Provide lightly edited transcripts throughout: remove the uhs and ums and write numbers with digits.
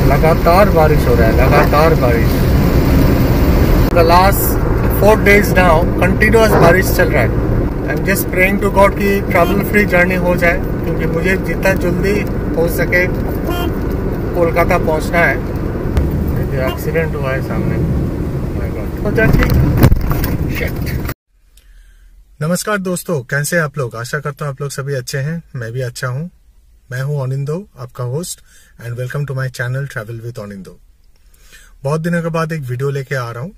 लगातार बारिश हो रहा है, लगातार बारिश। The last 4 days now continuous बारिश चल रहा है। I am just praying to God कि ट्रैवल फ्री जर्नी हो जाए, क्योंकि मुझे जितना जल्दी हो सके कोलकाता पहुंचना है। एक्सीडेंट हुआ है सामने, माय गॉड। हो जाए शिट। नमस्कार दोस्तों, कैसे हैं आप लोग? आशा करता हूँ आप लोग सभी अच्छे हैं। मैं भी अच्छा हूँ। मैं हूँ अनिंदो, आपका host, and welcome to my channel travel with Anindo. बहुत दिनों के बाद एक वीडियो लेके आ रहा हूँ।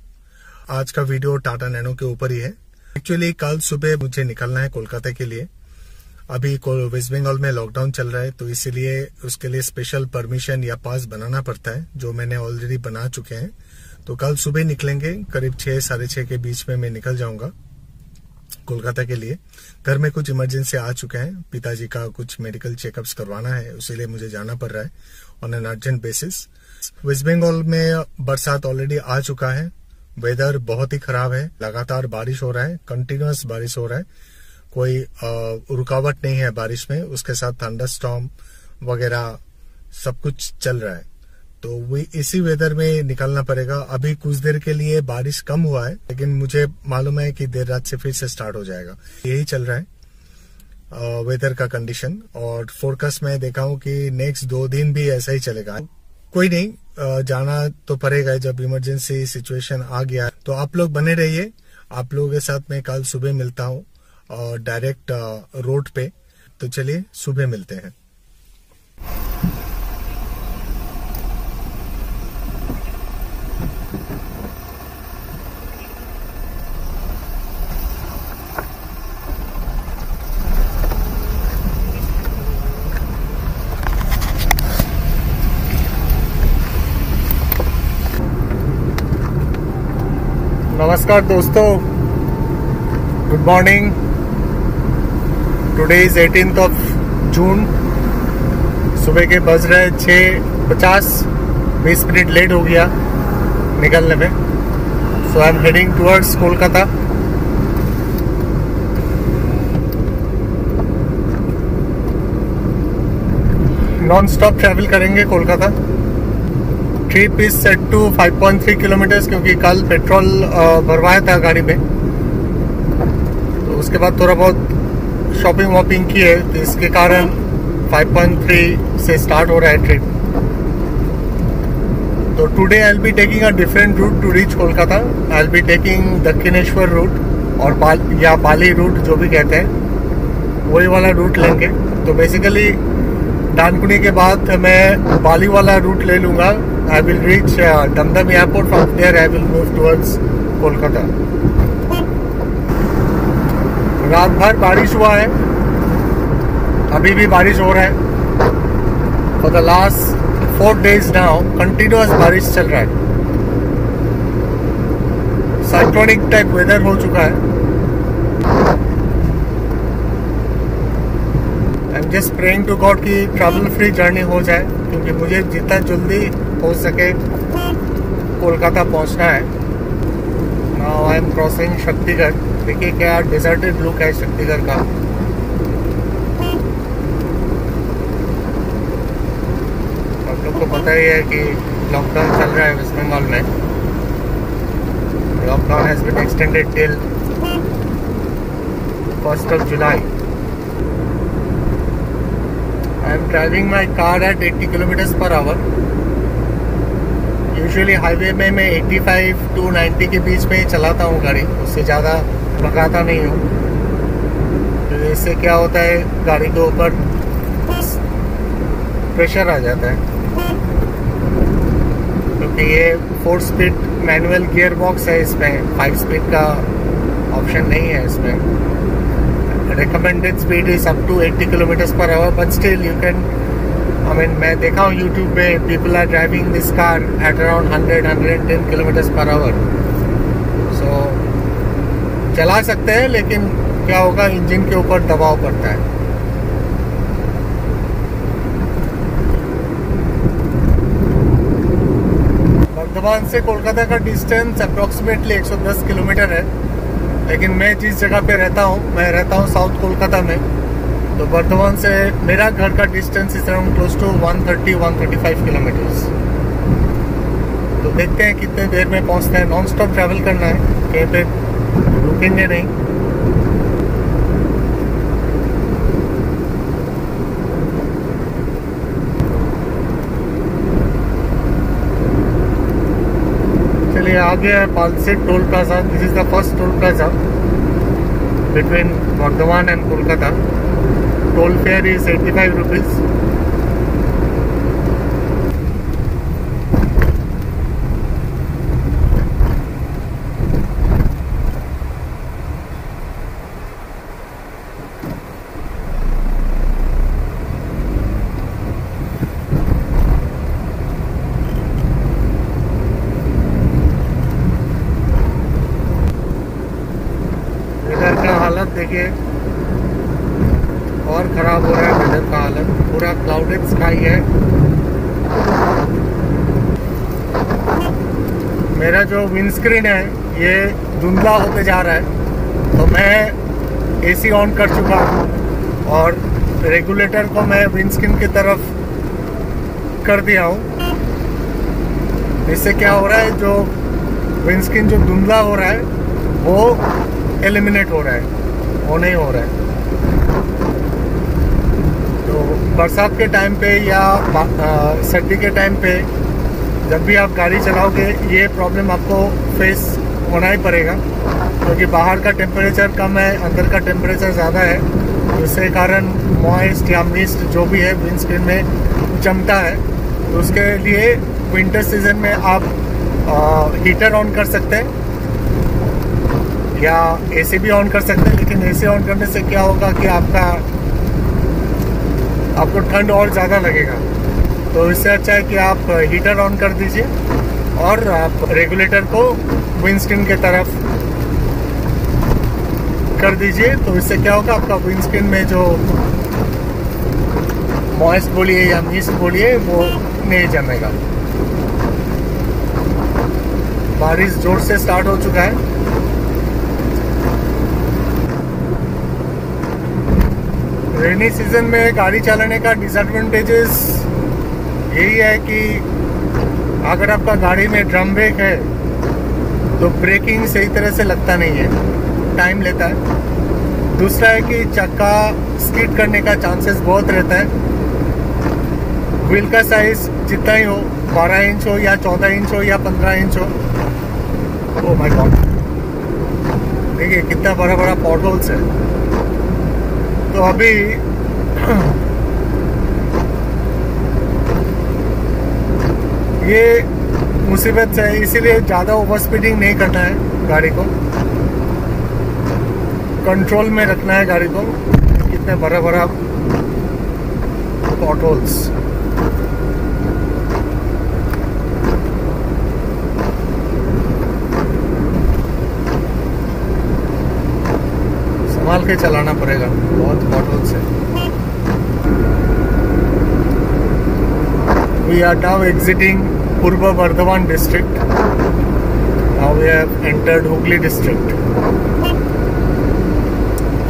आज का वीडियो टाटा नैनो के ऊपर ही है। एक्चुअली कल सुबह मुझे निकलना है कोलकाता के लिए। अभी वेस्ट बंगाल में लॉकडाउन चल रहा है, तो इसीलिए उसके लिए स्पेशल परमिशन या पास बनाना पड़ता है, जो मैंने ऑलरेडी बना चुके हैं। तो कल सुबह निकलेंगे, करीब 6 साढ़े 6 के बीच में मैं निकल जाऊंगा कोलकाता के लिए। घर में कुछ इमरजेंसी आ चुके हैं, पिताजी का कुछ मेडिकल चेकअप्स करवाना है, इसीलिए मुझे जाना पड़ रहा है on an urgent basis. West Bengal में बरसात ऑलरेडी आ चुका है। वेदर बहुत ही खराब है, लगातार बारिश हो रहा है, कंटिन्यूअस बारिश हो रहा है, कोई रुकावट नहीं है बारिश में। उसके साथ थंडरस्टॉर्म वगैरह सब कुछ चल रहा है, तो इसी वेदर में निकलना पड़ेगा। अभी कुछ देर के लिए बारिश कम हुआ है, लेकिन मुझे मालूम है कि देर रात से फिर से स्टार्ट हो जाएगा। यही चल रहा है वेदर का कंडीशन। और फोरकास्ट में देखा हूं कि नेक्स्ट 2 दिन भी ऐसा ही चलेगा। कोई नहीं, जाना तो पड़ेगा जब इमरजेंसी सिचुएशन आ गया। तो आप लोग बने रहिए, आप लोगों के साथ मैं कल सुबह मिलता हूँ और डायरेक्ट रोड पे। तो चलिए सुबह मिलते हैं। नमस्कार दोस्तों, good morning. Today is 18th of June। सुबह के बज रहे 6:50, 20 मिनट लेट हो गया निकलने में। So I am heading towards Kolkata. Non stop travel करेंगे Kolkata. Trip is set to 5.3 kilometres, क्योंकि कल पेट्रोल भरवाया था गाड़ी में। तो उसके बाद थोड़ा बहुत शॉपिंग वॉपिंग की है, तो इसके कारण 5.3 से स्टार्ट हो रहा है ट्रिप। तो today I will be taking a different route to reach Kolkata. I will be taking Dakshineswar route और बाली रूट जो भी कहते हैं, वही वाला रूट लेंगे। तो बेसिकली डानकुनी के बाद मैं बाली वाला रूट ले लूंगा। I will reach Dum Airport. From there I will move towards Kolkata. रात भर बारिश हुआ है, अभी भी बारिश हो रहा है। For the last 4 days now continuous बारिश चल रहा है। साइक्लोनिक टाइप वेदर हो चुका है। I am just praying to God कि ट्रैवल फ्री जर्नी हो जाए, क्योंकि मुझे जितना जल्दी हो सके कोलकाता पहुंचना है। Now I am crossing Shaktigarh. देखिए क्या डिजर्टेड लुक है शक्तिगढ़ का। आप लोग को पता ही है कि लॉकडाउन चल रहा है वेस्ट बंगाल में। Lockdown has been extended till 1st of July. I am driving my car at 80 kilometers per hour. Usually highway में मैं 85 to 90 के बीच में ही चलाता हूँ गाड़ी, उससे ज़्यादा भगाता नहीं हूँ। तो इससे क्या होता है, गाड़ी के ऊपर प्रेशर आ जाता है, क्योंकि ये 4 स्पीड मैनुअल गियर बॉक्स है। इसमें 5 स्पीड का ऑप्शन नहीं है। इसमें recommended speed is up to 80 kilometers per hour, but still you can, I mean, मैं देखा हूँ YouTube पे people are driving this car at around 100-110 kilometers per hour. So चला सकते हैं, लेकिन क्या होगा, इंजन के ऊपर दबाव पड़ता है। बर्धमान से कोलकाता का डिस्टेंस अप्रोक्सीमेटली 110 किलोमीटर है। लेकिन मैं जिस जगह पे रहता हूँ, मैं रहता हूँ साउथ कोलकाता में। तो बर्धमान से मेरा घर का distance is around close to 130-135 kilometres. तो देखते हैं कितने देर में पहुंचते हैं। नॉन स्टॉप ट्रैवल करना है, कहीं पे रुकेंगे नहीं। चलिए, आगे है Palsit toll plaza. This is the first toll plaza between Bardhaman and Kolkata. Toll fare is 85 rupees. हालत देखिए, और ख़राब हो रहा है वेदर का हालत। पूरा क्लाउडेड स्काई है। मेरा जो विंडस्क्रीन है ये धुंधला होते जा रहा है, तो मैं एसी ऑन कर चुका हूँ और रेगुलेटर को मैं विंडस्क्रीन की तरफ कर दिया हूँ। इससे क्या हो रहा है, जो विंडस्क्रीन जो धुंधला हो रहा है वो एलिमिनेट हो रहा है, वो नहीं हो रहा है। तो बरसात के टाइम पे या सर्दी के टाइम पे जब भी आप गाड़ी चलाओगे ये प्रॉब्लम आपको फेस होना ही पड़ेगा, क्योंकि बाहर का टेम्परेचर कम है, अंदर का टेम्परेचर ज़्यादा है। जिसके कारण मॉइस्ट या मिस्ट जो भी है विंडस्क्रीन में जमता है। तो उसके लिए विंटर सीजन में आप हीटर ऑन कर सकते हैं या एसी भी ऑन कर सकते हैं। लेकिन एसी ऑन करने से क्या होगा कि आपको ठंड और ज़्यादा लगेगा। तो इससे अच्छा है कि आप हीटर ऑन कर दीजिए और आप रेगुलेटर को विंडस्क्रीन के तरफ कर दीजिए। तो इससे क्या होगा, आपका विंडस्क्रीन में जो मॉइस्ट बोलिए या मिस्ट बोलिए वो नहीं जमेगा। बारिश जोर से स्टार्ट हो चुका है। रेनी सीजन में गाड़ी चलाने का डिसएडवांटेजेस यही है कि अगर आपका गाड़ी में ड्रम ब्रेक है तो ब्रेकिंग सही तरह से लगता नहीं है, टाइम लेता है। दूसरा है कि चक्का स्किड करने का चांसेस बहुत रहता है। व्हील का साइज जितना ही हो, 12 इंच हो या 14 इंच हो या 15 इंच हो। ओह माय गॉड, देखिए कितना बड़ा बड़ा पॉटहोल्स है। तो अभी ये मुसीबत है, इसीलिए ज़्यादा ओवर स्पीडिंग नहीं करना है, गाड़ी को कंट्रोल में रखना है गाड़ी को। कितने बड़ा बड़ा पॉटहोल्स। संभाल के चलाना पड़ेगा, बहुत पॉटहोल्स है। We are now exiting Purva Bardhaman district. Now we have entered Hooghly district.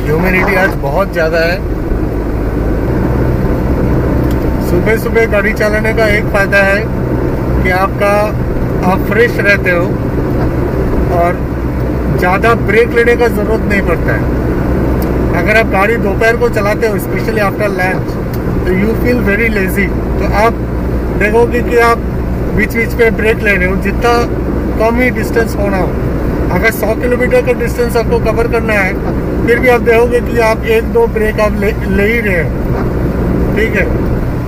Humidity आज बहुत ज़्यादा है। सुबह सुबह गाड़ी चलाने का एक फ़ायदा है कि आप फ्रेश रहते हो और ज़्यादा ब्रेक लेने का ज़रूरत नहीं पड़ता है। अगर आप गाड़ी दोपहर को चलाते हो, स्पेशली आफ्टर लंच, तो यू फील वेरी लेजी। तो आप देखोगे कि आप बीच बीच पे ब्रेक ले रहे हो, जितना कम ही डिस्टेंस होना हो। अगर 100 किलोमीटर का डिस्टेंस आपको कवर करना है, फिर भी आप देखोगे कि आप 1-2 ब्रेक आप ले ही रहे हो, ठीक है,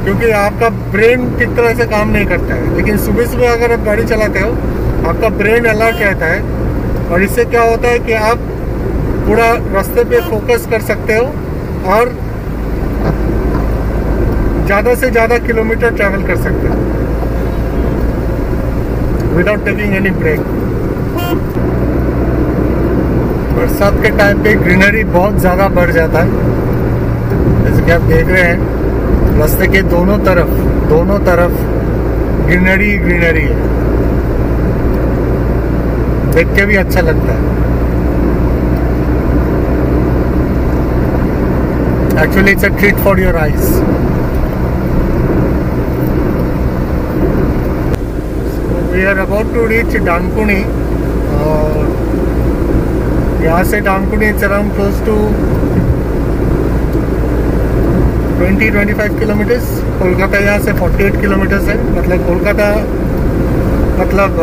क्योंकि आपका ब्रेन ठीक तरह से काम नहीं करता है। लेकिन सुबह सुबह अगर आप गाड़ी चलाते हो, आपका ब्रेन अलर्ट रहता है और इससे क्या होता है कि आप पूरा रास्ते पे फोकस कर सकते हो और ज़्यादा से ज़्यादा किलोमीटर ट्रैवल कर सकते हो विदाउट टेकिंग एनी ब्रेक। बरसात के टाइम पे ग्रीनरी बहुत ज़्यादा बढ़ जाता है, जैसे कि आप देख रहे हैं रास्ते के दोनों तरफ ग्रीनरी ग्रीनरी है। देख के भी अच्छा लगता है। Actually, it's a treat for your eyes. We are about to reach Dankuni. और यहाँ से Dankuni it's around close to 20-25 kilometres. Kolkata यहाँ से 48 किलोमीटर्स है। मतलब कोलकाता मतलब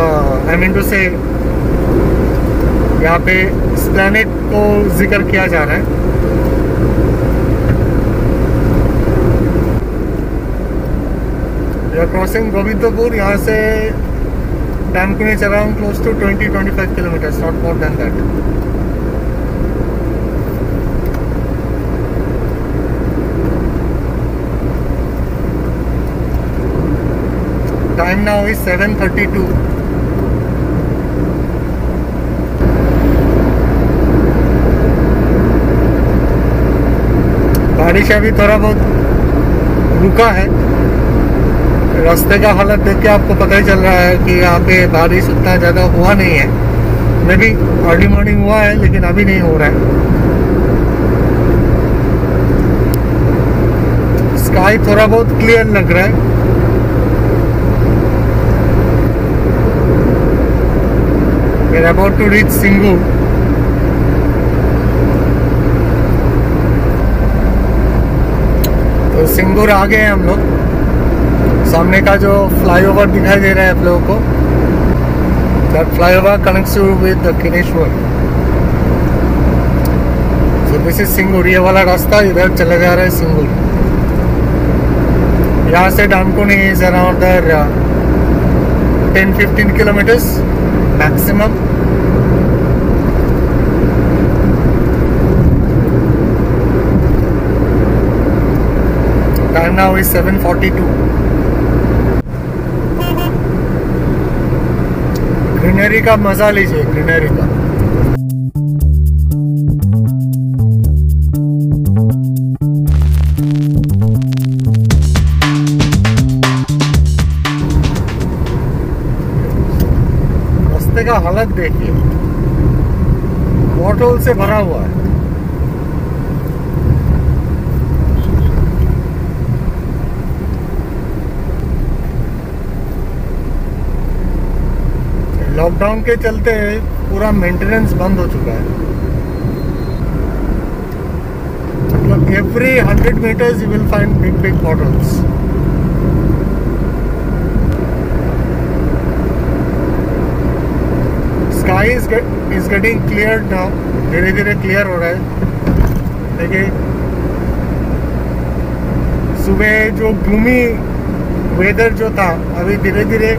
आई मीन टू से यहाँ पे एस्प्लैनेड को जिक्र किया जा रहा है। We are crossing Govindpur. यहाँ से Dankuni is around close to 20-25 kilometres, not more than that. Time now is 7:32. बारिश अभी थोड़ा बहुत रुका है। रास्ते का हालत देख के आपको पता ही चल रहा है कि यहाँ पे बारिश उतना ज़्यादा हुआ नहीं है। मे बी अर्ली मॉर्निंग हुआ है लेकिन अभी नहीं हो रहा है। स्काई थोड़ा बहुत क्लियर लग रहा है। We are about to reach Singur. तो सिंगूर आ गए हैं हम लोग। सामने का जो फ्लाईओवर दिखाई दे रहा है आप लोगों को, that flyover connects you with Dakshineswar. So this is Singur. ये वाला रास्ता इधर चला जा रहा है सिंगूर। यहाँ से Dankuni is around 10-15 kilometres maximum. Time now is 7:42. Greenery का मजा लीजिए, ग्रीनरी का। का हालत देखिए, बॉटल से भरा हुआ है। लॉकडाउन के चलते पूरा मेंटेनेंस बंद हो चुका है। मतलब every 100 meters you will find big bottles. Sky is getting cleared now. धीरे धीरे क्लियर हो रहा है। देखिए सुबह जो ग्लूमी वेदर जो था, अभी धीरे धीरे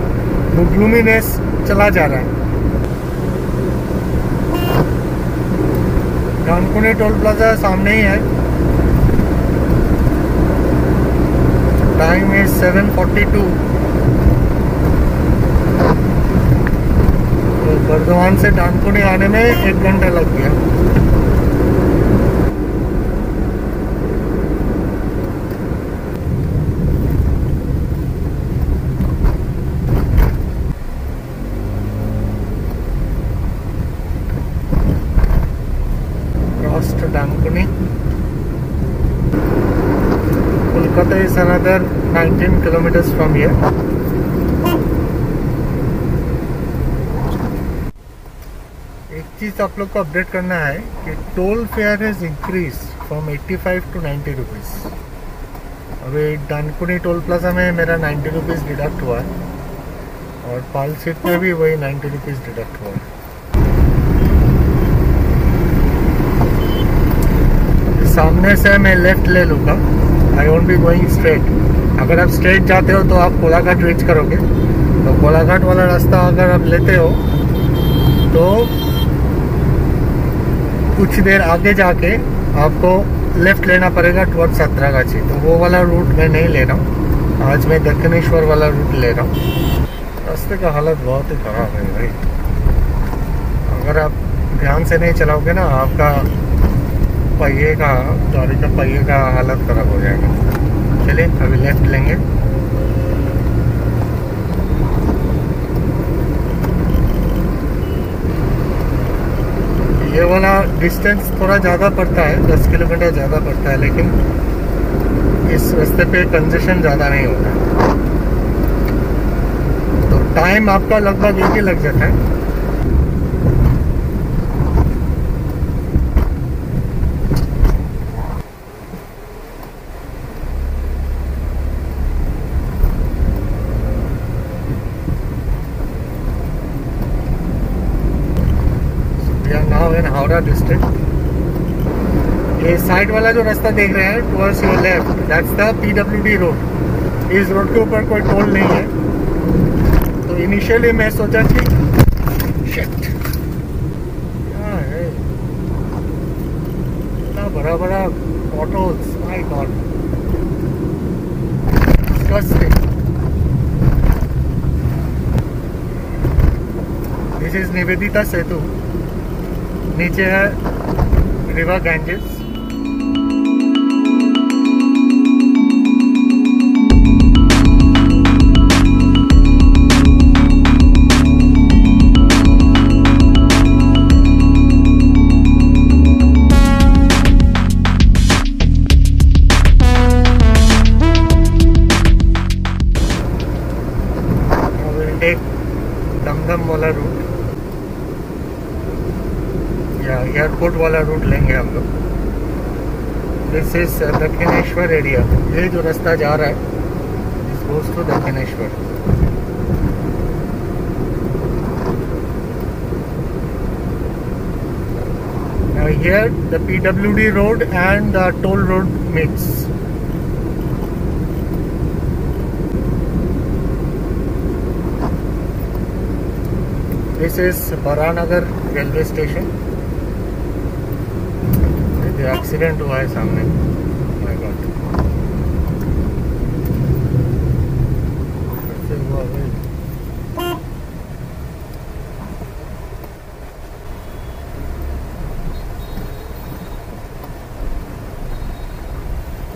वो ग्लूमीनेस चला जा रहा है। डानकुनी टोल प्लाजा सामने ही है। Time is 7:42। बर्धमान से डानकुनी आने में 1 घंटा लग गया। Crossed Dankuni. Kolkata is another 19 kilometers from here. चीज़ आप लोग को अपडेट करना है कि toll fair is increase from 85 to 90 rupees. अभी डानकुनी टोल प्लाजा में मेरा 90 रुपीज़ डिडक्ट हुआ है और पालसीट में भी वही 90 रुपीज़ डिडक्ट हुआ है। सामने से मैं लेफ्ट ले लूँगा। I won't be going straight. अगर आप स्ट्रेट जाते हो तो आप कोलाघाट रीच करोगे। तो कोलाघाट वाला रास्ता अगर आप लेते हो तो कुछ देर आगे जाके आपको लेफ्ट लेना पड़ेगा टुवर्ड्स सातरागाछी। तो वो वाला रूट मैं नहीं ले रहा हूँ, आज मैं दक्षिणेश्वर वाला रूट ले रहा हूँ। रास्ते का हालत बहुत ही ख़राब है भाई। अगर आप ध्यान से नहीं चलाओगे ना, आपका पहिए का, गाड़ी का पहिए का हालत ख़राब हो जाएगा। चलिए अभी लेफ्ट लेंगे। ये वाला डिस्टेंस थोड़ा ज़्यादा पड़ता है, 10 किलोमीटर ज़्यादा पड़ता है, लेकिन इस रास्ते पे कंजेशन ज़्यादा नहीं होता। तो टाइम आपका लगभग एक ही लग जाता है। Now in Howrah district. ये साइड वाला जो रास्ता देख रहे हैं towards your left, that's the PWD road. इस रोड के ऊपर कोई टोल नहीं है। तो इनिशियली मैं सोचा कि शिट, क्या है इतना बड़ा बड़ा autos, my god, disgusting. This is Nivedita Setu. नीचे है रिवर गैंजेस। दमदम वाला रूट या एयरपोर्ट वाला रूट लेंगे हम लोग। This is Dakshineswar area. ये जो रास्ता जा रहा है this goes to Dakshineswar. Here the PWD road and the toll road meets. This is Baranagar railway station. ये एक्सीडेंट हुआ है सामने। माय गॉड, कैसे हुआ भाई?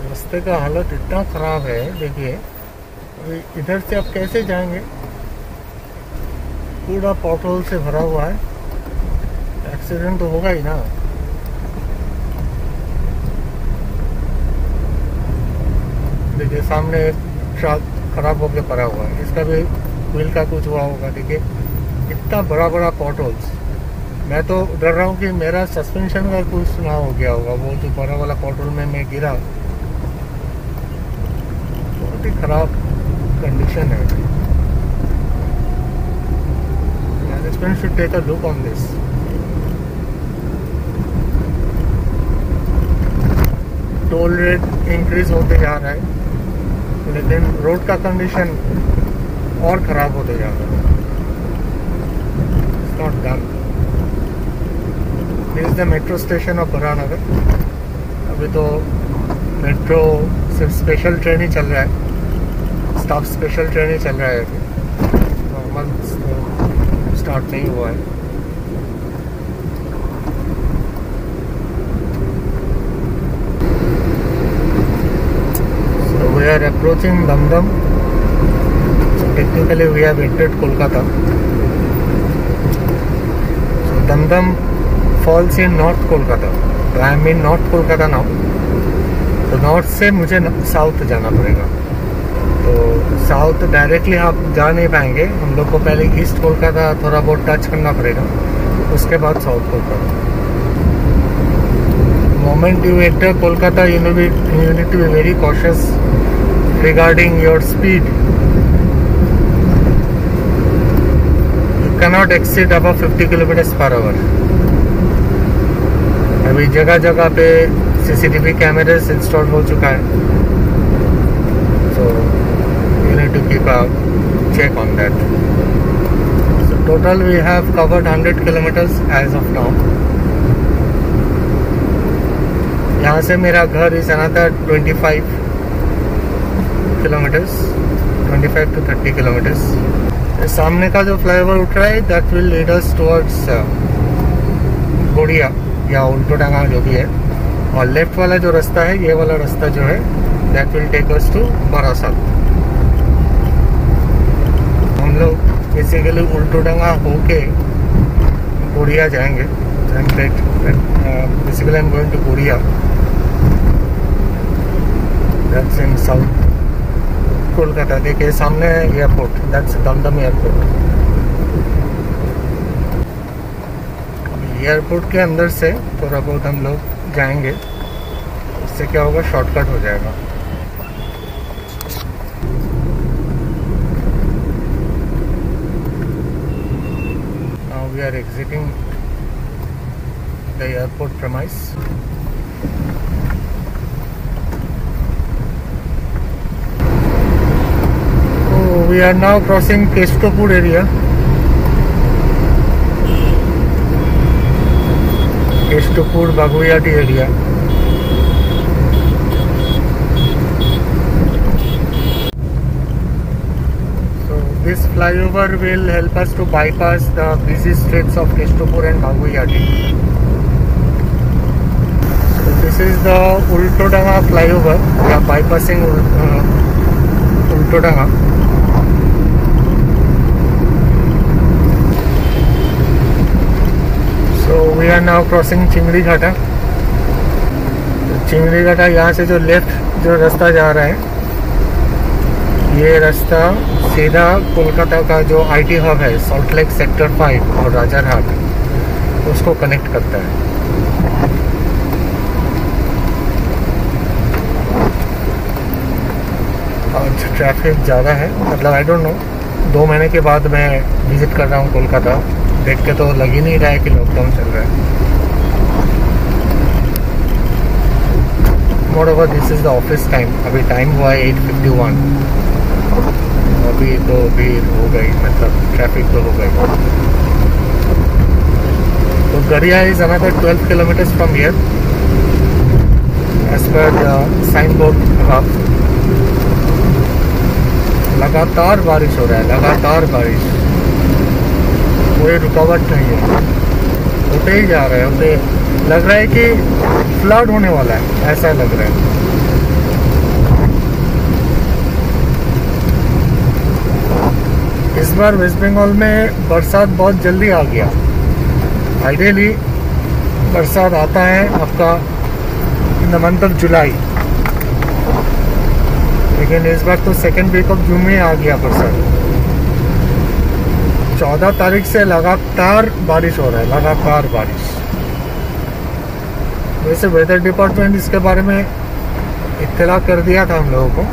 रास्ते का हालत इतना खराब है। देखिए इधर से आप कैसे जाएंगे? पूरा पॉटहोल से भरा हुआ है। एक्सीडेंट तो होगा ही ना। देखिए सामने एक ट्रक खराब होकर पड़ा हुआ है, इसका भी व्हील का कुछ हुआ होगा। देखिए इतना बड़ा बड़ा पॉटहोल्स। मैं तो डर रहा हूँ कि मेरा सस्पेंशन का कुछ ना हो गया होगा। वो जो बड़ा वाला पॉटहोल में मैं गिरा, बहुत ही खराब कंडीशन है। Management should take a look on this. Toll rate increase होते जा रहा है, लेकिन रोड का कंडीशन और ख़राब होते जा रहा है। It's not done. This is the metro station of Baranagar. अभी तो मेट्रो सिर्फ स्पेशल ट्रेन ही चल रहा है, स्टाफ स्पेशल ट्रेन ही चल रहा है। अभी नॉर्मल स्टार्ट नहीं हुआ है। We are approaching Damdam. So technically we have entered Kolkata. So Damdam falls in North Kolkata. So I am in North Kolkata now. तो नॉर्थ से मुझे साउथ जाना पड़ेगा। तो साउथ डायरेक्टली आप जा नहीं पाएंगे। हम लोग को पहले ईस्ट कोलकाता थोड़ा बहुत टच करना पड़ेगा, उसके बाद south Kolkata. Moment you enter Kolkata you need to be very cautious regarding your speed. You cannot exceed above 50 km/h. अभी जगह जगह पे CCTV कैमरेस इंस्टॉल हो चुका है, so you need to keep a check on that. So total we have covered 100 kilometers as of now. यहाँ से मेरा घर इस another 25 kilometers, 25 to 30 kilometers. सामने का जो फ्लाईओवर उठ रहा है that will lead us towards गोड़िया या उल्टो डांगा जो भी है, और लेफ्ट वाला जो रास्ता है, ये वाला रास्ता जो है that will take us to Barasat. हम लोग बेसिकली उल्टो डांगा होके गोड़िया जाएंगे। Basically I'm going to Gaudiya, that's in south Kolkata. देखिए सामने airport, that's Dumdum airport. Airport के अंदर से थोड़ा बहुत हम लोग जाएंगे, इससे क्या होगा, शॉर्टकट हो जाएगा। Now we are exiting the airport premise. We are now crossing Kestopur area. Kestopur Baguyati area. So this flyover will help us to bypass the busy streets of Kestopur and Baguyati. So this is the Ultodanga flyover. We are bypassing Ultodanga. So we are now crossing चिंगड़ी घाटा। तो चिंगड़ी घाटा यहाँ से जो left जो रास्ता जा रहा है, ये रास्ता सीधा कोलकाता का जो आईटी हब है सॉल्ट लेक सेक्टर 5 और राजारहाट, उसको कनेक्ट करता है। आज ट्रैफिक ज़्यादा है, मतलब आई डोंट नो, 2 महीने के बाद मैं विजिट कर रहा हूँ कोलकाता। देख के तो लग ही नहीं रहा है कि लॉकडाउन चल रहा है। Moreover this is the office time. अभी टाइम हुआ है 8:51। अभी तो भीड़ हो गई, मतलब ट्रैफिक तो हो गई। तो Garia is another 12 kilometres from here as per the sign board अब। लगातार बारिश हो रहा है, लगातार बारिश, कोई रुकावट नहीं है, होते ही जा रहे हैं, होते लग रहा है कि फ्लड होने वाला है, ऐसा लग रहा है। इस बार वेस्ट बंगाल में बरसात बहुत जल्दी आ गया। आइडियली बरसात आता है आपका in the month of July, लेकिन इस बार तो सेकेंड वीक ऑफ जून में आ गया बरसात। 14 तारीख से लगातार बारिश हो रहा है, लगातार बारिश। वैसे वेदर डिपार्टमेंट इसके बारे में इत्तला कर दिया था हम लोगों को,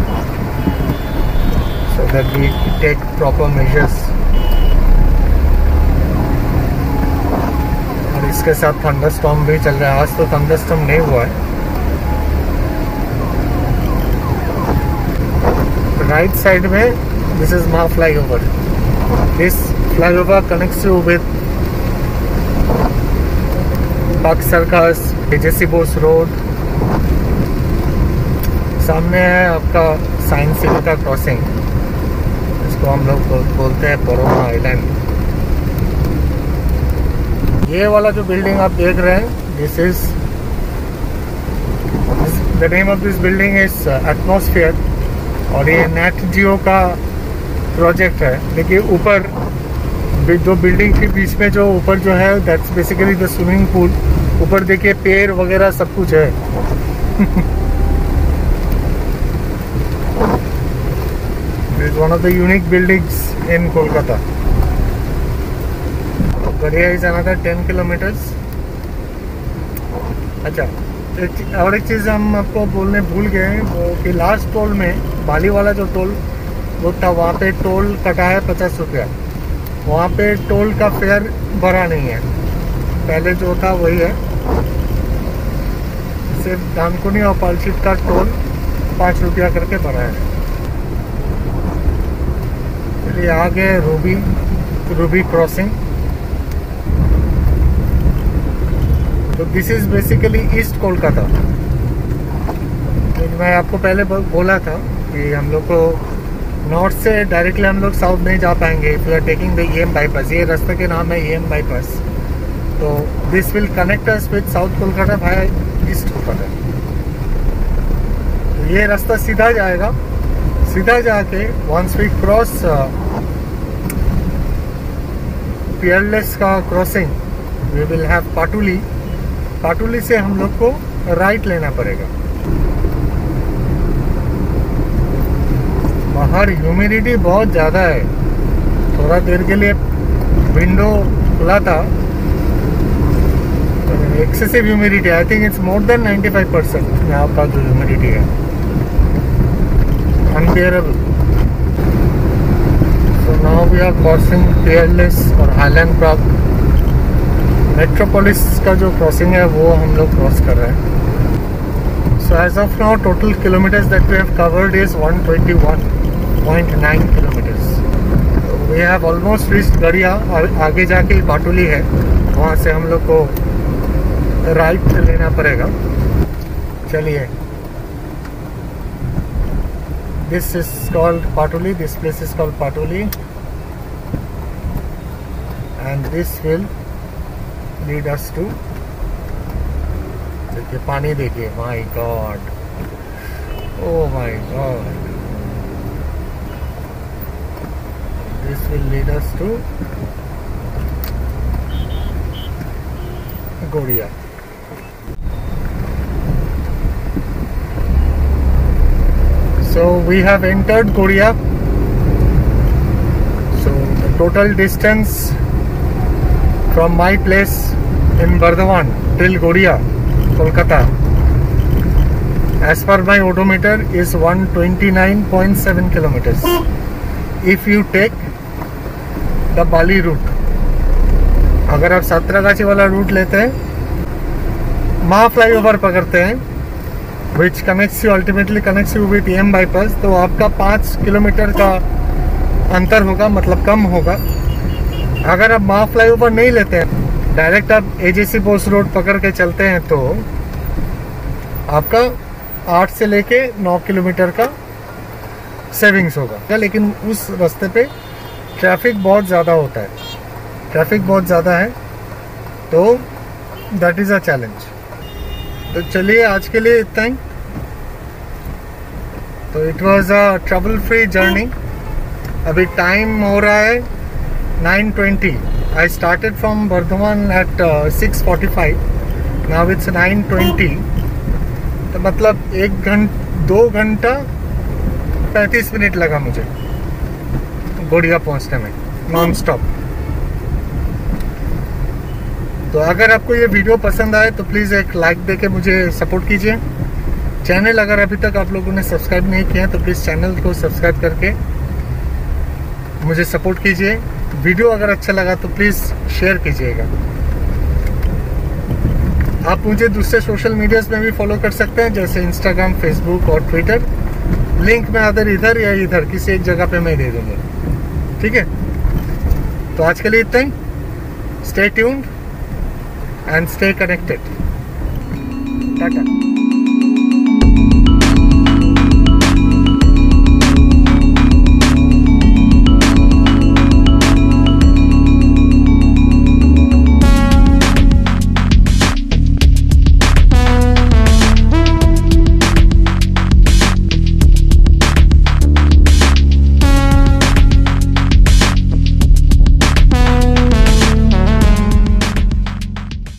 so that we take proper measures. और इसके साथ थंडरस्टॉर्म भी चल रहा है। आज तो थंडरस्टॉर्म नहीं हुआ है। राइट साइड में दिस इज महा flyover. This flyover connects you with Park Circus, JC Bose road. सामने है आपका साइंस सिटी का क्रॉसिंग, इसको हम लोग बोलते हैं परोमा आइलैंड। ये वाला जो बिल्डिंग आप देख रहे हैं, this is the name of this building is atmosphere, और ये नेट जियो का प्रोजेक्ट है। देखिए ऊपर जो बिल्डिंग के बीच में जो ऊपर जो है, that's basically the swimming pool. ऊपर देखिए पेड़ वगैरह सब कुछ है। Is one of the unique buildings इन कोलकाता। गरिया इज अनदर 10 किलोमीटर्स। अच्छा, और एक चीज़ हम आपको बोलने भूल गए हैं, वो कि लास्ट टोल में बाली वाला जो टोल वो था, वहाँ पे टोल कटा है 50 रुपया। वहाँ पे टोल का फेयर भरा नहीं है, पहले जो था वही है। सिर्फ डानकुनी और पालशीट का टोल 5 रुपया करके भरा है। चलिए आगे रूबी क्रॉसिंग। तो this is basically east Kolkata. मैं आपको पहले बोला था कि हम लोग को नॉर्थ से डायरेक्टली हम लोग साउथ नहीं जा पाएंगे if you are taking the EM bypass. ये रास्ते के नाम है EM बाईपास। तो this will connect us with south Kolkata by east Kolkata. तो ये रास्ता सीधा जाएगा, सीधा जाके वंस वी क्रॉस पियरलेस का क्रॉसिंग we will have Patuli. Patuli से हम लोग को राइट लेना पड़ेगा। बाहर ह्यूमिडिटी बहुत ज़्यादा है। थोड़ा देर के लिए विंडो खुला था, excessive humidity, I think it's more than 95% यहाँ का जो ह्यूमिडिटी है, unbearable. So now we are crossing Peerless और हाईलैंड पार्क। मेट्रोपोलिस का जो क्रॉसिंग है वो हम लोग क्रॉस कर रहे हैं। So as of now, total kilometers that we have covered is 121.9 kilometers. So we have almost reached गड़िया। आगे जाके पाटुली है, वहाँ से हम लोग को राइट लेना पड़ेगा। चलिए, this is called Patuli. This place is called Patuli, and this will lead us to, देखिए पानी देखिए, my God, oh my God, this will lead us to Goria. So we have entered Godia. So the total distance from my place in Bardhaman till Godia, Kolkata, as per my odometer, is 129.7 kilometers. If you take the Bali route, अगर आप सातरागाची वाला root लेते हैं, महा flyover पकड़ते हैं, which connects you, ultimately connects you with EM bypass, तो आपका 5 किलोमीटर का अंतर होगा, मतलब कम होगा। अगर आप महा फ्लाईओवर नहीं लेते हैं, डायरेक्ट आप AJC बोस रोड पकड़ के चलते हैं, तो आपका 8 से लेके 9 किलोमीटर का सेविंग्स होगा। लेकिन उस रास्ते पे ट्रैफिक बहुत ज़्यादा होता है, ट्रैफिक बहुत ज़्यादा है, तो दैट इज़ अ चैलेंज। तो चलिए आज के लिए इतना ही। तो it was a trouble free journey. अभी टाइम हो रहा है 9:20। I started from Bardhaman at 6:45, now it's 9:20। तो मतलब 2 घंटा 35 मिनट लगा मुझे गोड़िया पहुंचने में, नॉन स्टॉप। तो अगर आपको ये वीडियो पसंद आए तो प्लीज़ एक लाइक देके मुझे सपोर्ट कीजिए। चैनल अगर अभी तक आप लोगों ने सब्सक्राइब नहीं किया तो प्लीज़ चैनल को सब्सक्राइब करके मुझे सपोर्ट कीजिए। वीडियो अगर अच्छा लगा तो प्लीज़ शेयर कीजिएगा। आप मुझे दूसरे सोशल मीडियाज़ में भी फॉलो कर सकते हैं, जैसे इंस्टाग्राम, फेसबुक और ट्विटर। लिंक मैं इधर या इधर किसी एक जगह पे मैं दे दूँगा, ठीक है। तो आज के लिए इतना ही। Stay tuned and stay connected. Tata.